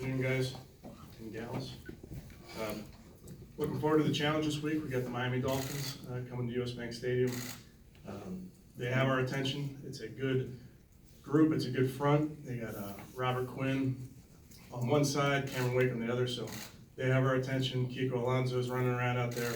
afternoon, guys and gals. Looking forward to the challenge this week. We got the Miami Dolphins coming to US Bank Stadium. They have our attention. It's a good group. It's a good front. They got Robert Quinn on one side, Cameron Wake on the other, so they have our attention. Kiko Alonso's running around out there.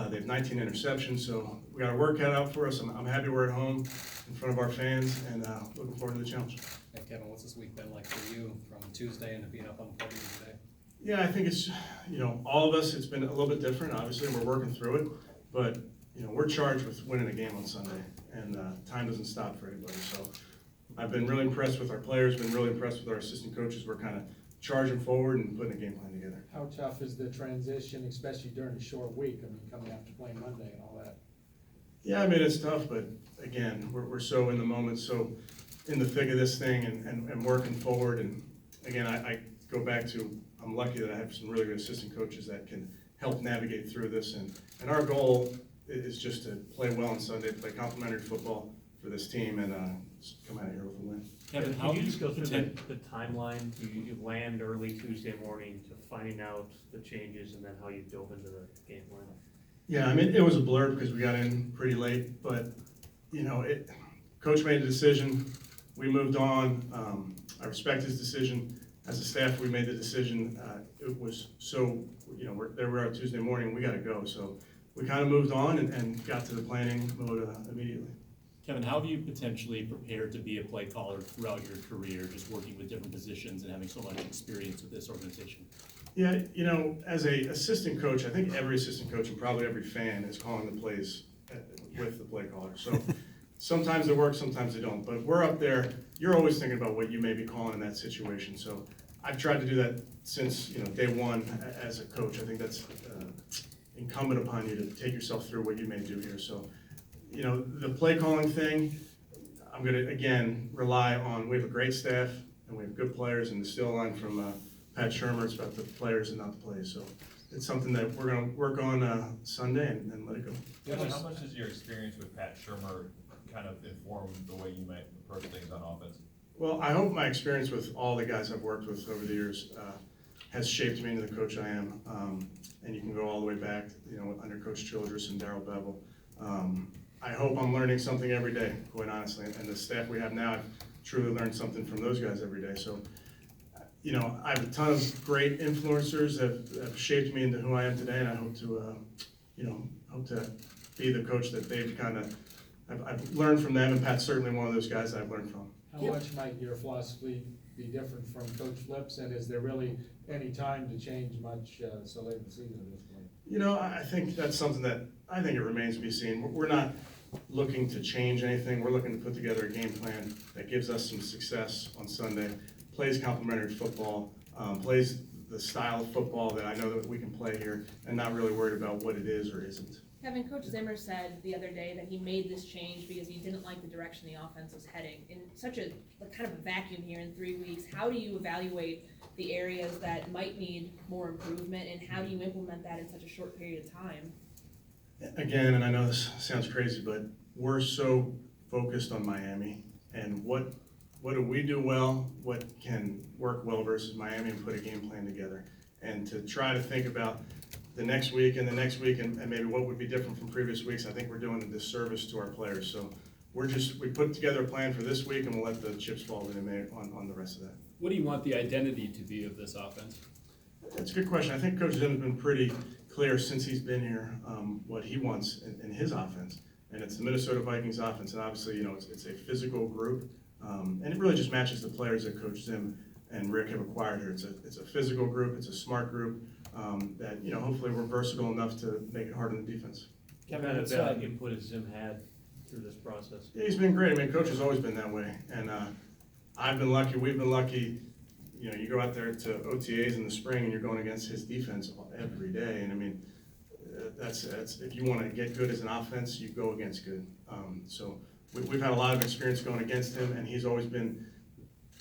They have 19 interceptions, so we got our work cut out for us. I'm happy we're at home in front of our fans, and looking forward to the challenge. Hey Kevin, what's this week been like for you from Tuesday into being up on the podium today? Yeah, I think it's, all of us, it's been a little bit different. Obviously, we're working through it, but, we're charged with winning a game on Sunday, and time doesn't stop for anybody. So I've been really impressed with our players, been really impressed with our assistant coaches. We're kind of charging forward and putting a game plan together. How tough is the transition, especially during a short week? Coming after playing Monday and all that. Yeah, it's tough, but again, we're so in the moment, so in the thick of this thing and working forward. And again, I go back to, I'm lucky that I have some really good assistant coaches that can help navigate through this. And our goal is just to play well on Sunday, play complimentary football for this team, and come out of here with a win. Kevin, can you just go through the timeline? You land early Tuesday morning to finding out the changes, and then how you dove into the game plan. Yeah, it was a blur because we got in pretty late, but Coach made a decision. We moved on. I respect his decision. As a staff, we made the decision. It was so, there we are Tuesday morning. We got to go, so we kind of moved on and got to the planning mode immediately. Kevin, how have you potentially prepared to be a play caller throughout your career, just working with different positions and having so much experience with this organization? Yeah, as a assistant coach, I think every assistant coach and probably every fan is calling the plays with the play caller. So sometimes they work, sometimes they don't. But we're up there. You're always thinking about what you may be calling in that situation. So I've tried to do that since day one as a coach. I think that's incumbent upon you to take yourself through what you may do here. So the play calling thing, I'm going to again rely on. We have a great staff and we have good players, and the still line from Pat Shermer, it's about the players and not the plays. So it's something that we're going to work on Sunday and let it go. Kevin, how much does your experience with Pat Shermer kind of inform the way you might approach things on offense? Well, I hope my experience with all the guys I've worked with over the years has shaped me into the coach I am. And you can go all the way back, under Coach Childress and Darrell Bevel. I hope I'm learning something every day, quite honestly. And the staff we have now, I've truly learned something from those guys every day. So I have a ton of great influencers that have shaped me into who I am today, and I hope to be the coach that they've I've learned from them, and Pat's certainly one of those guys that I've learned from. How much might your philosophy be different from Coach Flip's, and is there really any time to change much so late in the season at this point? I think that's something that I think it remains to be seen. We're not looking to change anything. We're looking to put together a game plan that gives us some success on Sunday, plays complementary football, plays the style of football that I know that we can play here, and not really worried about what it is or isn't. Kevin, Coach Zimmer said the other day that he made this change because he didn't like the direction the offense was heading. In such a kind of a vacuum here in 3 weeks, how do you evaluate the areas that might need more improvement, and how do you implement that in such a short period of time? Again, and I know this sounds crazy, but we're so focused on Miami and what do we do well, what can work well versus Miami, and put a game plan together. And to try to think about the next week and the next week and maybe what would be different from previous weeks, I think we're doing a disservice to our players. So we put together a plan for this week, and we'll let the chips fall where they may on the rest of that. What do you want the identity to be of this offense? That's a good question. I think Coach Zimmer's been pretty clear since he's been here what he wants in his offense. And it's the Minnesota Vikings offense. And obviously, it's a physical group. And it really just matches the players that Coach Zim and Rick have acquired here. It's a physical group. It's a smart group that, hopefully we're versatile enough to make it hard on the defense. Kevin, what kind of input has Zim had through this process? Yeah, he's been great. Coach has always been that way. And I've been lucky. We've been lucky. You go out there to OTAs in the spring and you're going against his defense every day. And that's if you want to get good as an offense, you go against good. So we've had a lot of experience going against him, and he's always been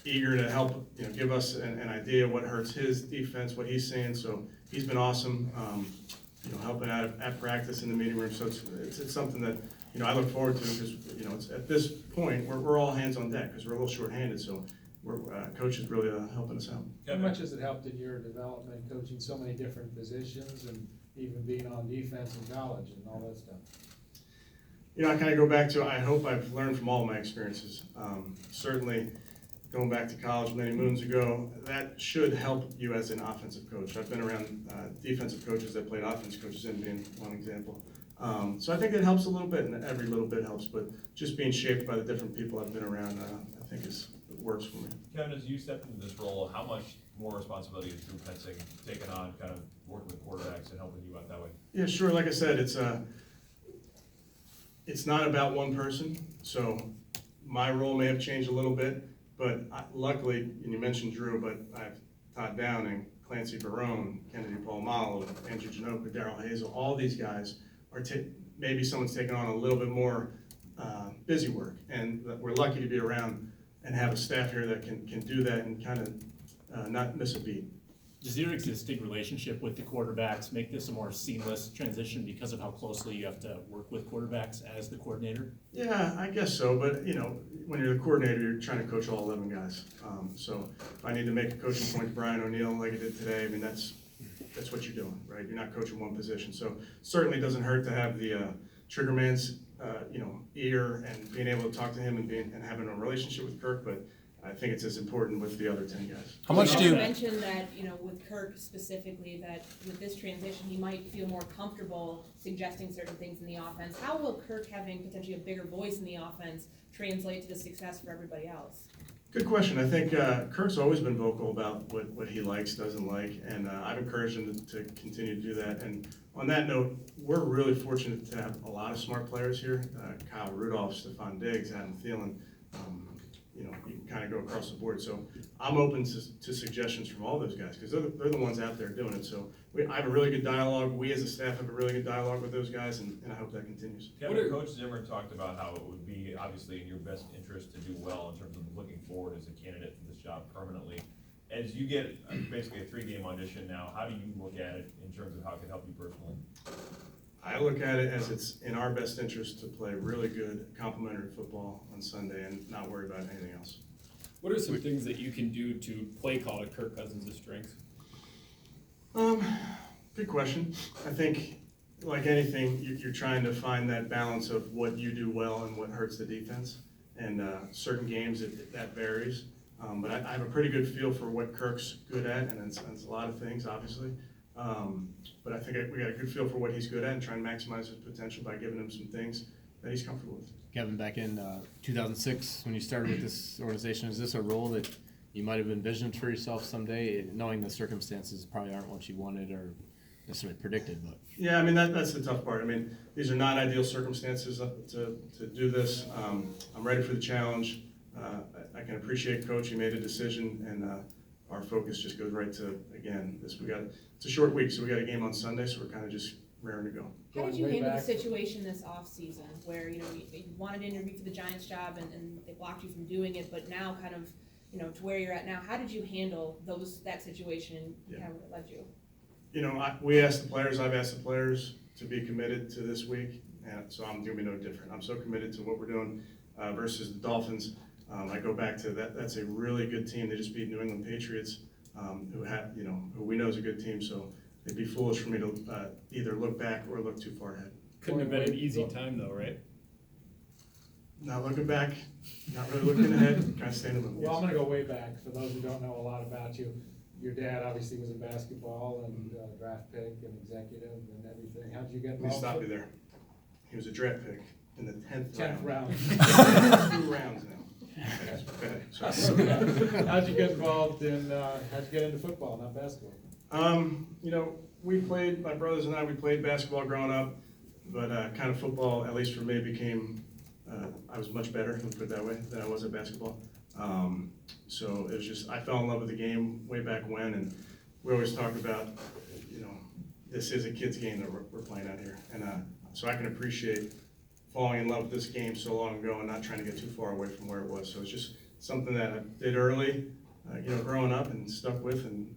eager to help, give us an idea of what hurts his defense, what he's seeing. So he's been awesome, helping out at practice in the meeting room. So it's something that I look forward to because it's at this point we're all hands on deck because we're a little short-handed. So Coach is really helping us out. How much has it helped in your development, coaching so many different positions and even being on defense in college and all that stuff? You know, I kind of go back to, I hope I've learned from all my experiences. Certainly, going back to college many moons ago, that should help you as an offensive coach. I've been around defensive coaches that played offense coaches in being one example. So I think it helps a little bit, and every little bit helps, but just being shaped by the different people I've been around, I think works for me. Kevin, as you stepped into this role, how much more responsibility is Drew Fencing taking on, kind of working with quarterbacks and helping you out that way? Yeah, sure. Like I said, it's not about one person. So my role may have changed a little bit, but luckily, and you mentioned Drew, but I've Todd Downing, Clancy Barone, Kennedy Palomalo, Andrew Janoka, Darrell Hazel, all these guys are maybe someone's taking on a little bit more busy work, and we're lucky to be around and have a staff here that can do that and kind of not miss a beat. Does your existing relationship with the quarterbacks make this a more seamless transition because of how closely you have to work with quarterbacks as the coordinator? Yeah, I guess so, but you know, when you're the coordinator, you're trying to coach all 11 guys. So if I need to make a coaching point to Brian O'Neill like I did today, I mean, that's what you're doing, right? You're not coaching one position. So certainly doesn't hurt to have the trigger man's ear and being able to talk to him and having a relationship with Kirk, but I think it's as important with the other 10 guys. How much do You you, mentioned that, with Kirk specifically, that with this transition, he might feel more comfortable suggesting certain things in the offense. How will Kirk having potentially a bigger voice in the offense translate to the success for everybody else? Good question. I think Kirk's always been vocal about what he likes, doesn't like, and I've encouraged him to continue to do that. And on that note, we're really fortunate to have a lot of smart players here. Kyle Rudolph, Stephon Diggs, Adam Thielen. You can kind of go across the board. So I'm open to suggestions from all those guys because they're the ones out there doing it. So I have a really good dialogue. We as a staff have a really good dialogue with those guys, and I hope that continues. Kevin, Coach Zimmer talked about how it would be obviously in your best interest to do well in terms of looking forward as a candidate for this job permanently. As you get basically a 3-game audition now, how do you look at it in terms of how it can help you personally? I look at it as it's in our best interest to play really good complimentary football on Sunday and not worry about anything else. what are some things that you can do to play call to Kirk Cousins' strengths? Good question. I think, like anything, you're trying to find that balance of what you do well and what hurts the defense. And certain games, that varies. But I have a pretty good feel for what Kirk's good at, and it's a lot of things, obviously. But I think we got a good feel for what he's good at and try and maximize his potential by giving him some things that he's comfortable with. Kevin, back in 2006, when you started with this organization, is this a role that you might have envisioned for yourself someday, knowing the circumstances probably aren't what you wanted or necessarily predicted? But yeah, I mean, that's the tough part. I mean, these are not ideal circumstances to do this. I'm ready for the challenge. I can appreciate Coach. He made a decision, and our focus just goes right to, again, it's a short week, so we got a game on Sunday, so we're kind of just raring to go. How did you Going way handle the back- situation this off-season where, you wanted to interview for the Giants job and they blocked you from doing it, but now kind of, to where you're at now, how did you handle that situation and kind of what led you? We asked the players, I've asked the players to be committed to this week, and so I'm going to be no different. I'm so committed to what we're doing versus the Dolphins. I go back to that. That's a really good team. They just beat New England Patriots, who we know is a good team. So it'd be foolish for me to either look back or look too far ahead. Couldn't have been an easy time though, right? Not looking back, not really looking ahead, kind of staying in the middle. Well, I'm gonna go way back, for those who don't know a lot about you. Your dad obviously was in basketball and draft pick and executive and everything. How'd you get Let me involved? stop you there. He was a draft pick in the 10th 10th round. 2 rounds now. Okay, sorry. How'd you get involved in, how'd you get into football, not basketball? We played, my brothers and I, we played basketball growing up, but kind of football, at least for me, became, I was much better, let's put it that way, than I was at basketball. So it was just, I fell in love with the game way back when, and we always talk about, this is a kid's game that we're playing out here. And so I can appreciate falling in love with this game so long ago and not trying to get too far away from where it was. So it's just something that I did early, growing up and stuck with, and,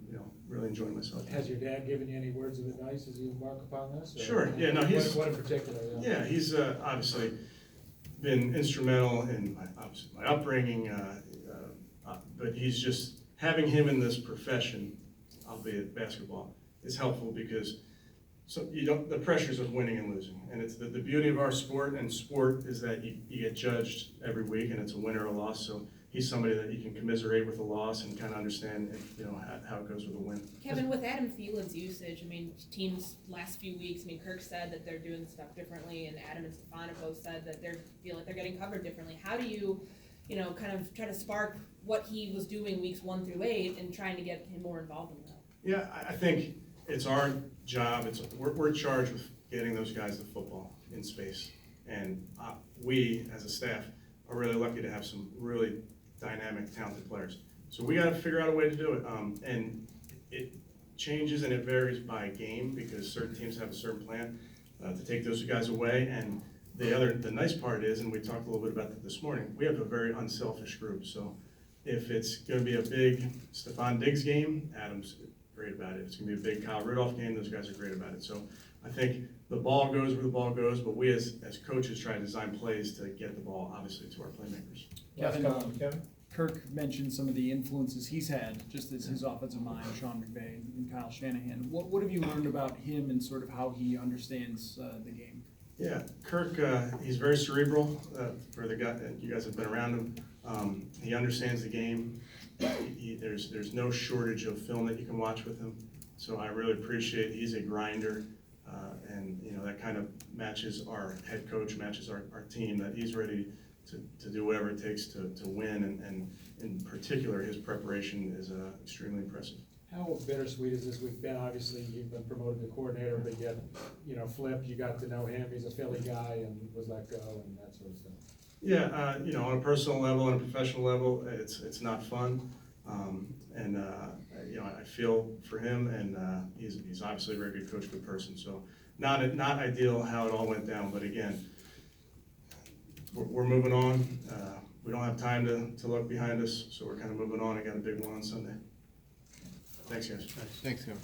really enjoying myself. Has your dad given you any words of advice as you embark upon this? Or Sure, yeah, no, he's. What in particular? Yeah, he's obviously been instrumental in my upbringing. But he's just, having him in this profession, albeit basketball, is helpful because the pressures of winning and losing. And it's the beauty of our sport, and sport is that you get judged every week and it's a win or a loss. So he's somebody that you can commiserate with a loss and kind of understand, how it goes with a win. Kevin, with Adam Thielen's usage, I mean, teams last few weeks, I mean, Kirk said that they're doing stuff differently, and Adam and Stefano both said that they feel like they're getting covered differently. How do you, kind of try to spark what he was doing weeks 1 through 8 and trying to get him more involved in that? Yeah, I think it's our job, we're charged with getting those guys the football in space. And we, as a staff, are really lucky to have some really dynamic, talented players. So we gotta figure out a way to do it. And it changes and it varies by game because certain teams have a certain plan to take those guys away. And the nice part is, and we talked a little bit about that this morning, we have a very unselfish group. So if it's gonna be a big Stephon Diggs game, Adam's great about it. If it's gonna be a big Kyle Rudolph game, those guys are great about it. So I think the ball goes where the ball goes, but we as coaches try to design plays to get the ball, obviously, to our playmakers. Kevin, Kirk mentioned some of the influences he's had, just as his offensive mind, Sean McVay and Kyle Shanahan. What have you learned about him and sort of how he understands the game? Yeah, Kirk, he's very cerebral, for the guy, you guys have been around him. He understands the game. There's no shortage of film that you can watch with him. So I really appreciate, he's a grinder, and that kind of matches our head coach, matches our team, that he's ready to do whatever it takes to win, and in particular, his preparation is extremely impressive. How bittersweet has this week been? Obviously, you've been promoted to coordinator, but yet, Flip, you got to know him, he's a Philly guy and was let go and that sort of stuff. Yeah, on a personal level and a professional level, it's not fun. I feel for him, and he's obviously a very good coach, good person. So not ideal how it all went down, but again, we're moving on. We don't have time to look behind us, so we're kind of moving on. I got a big one on Sunday. Thanks, guys. Thanks, Kevin.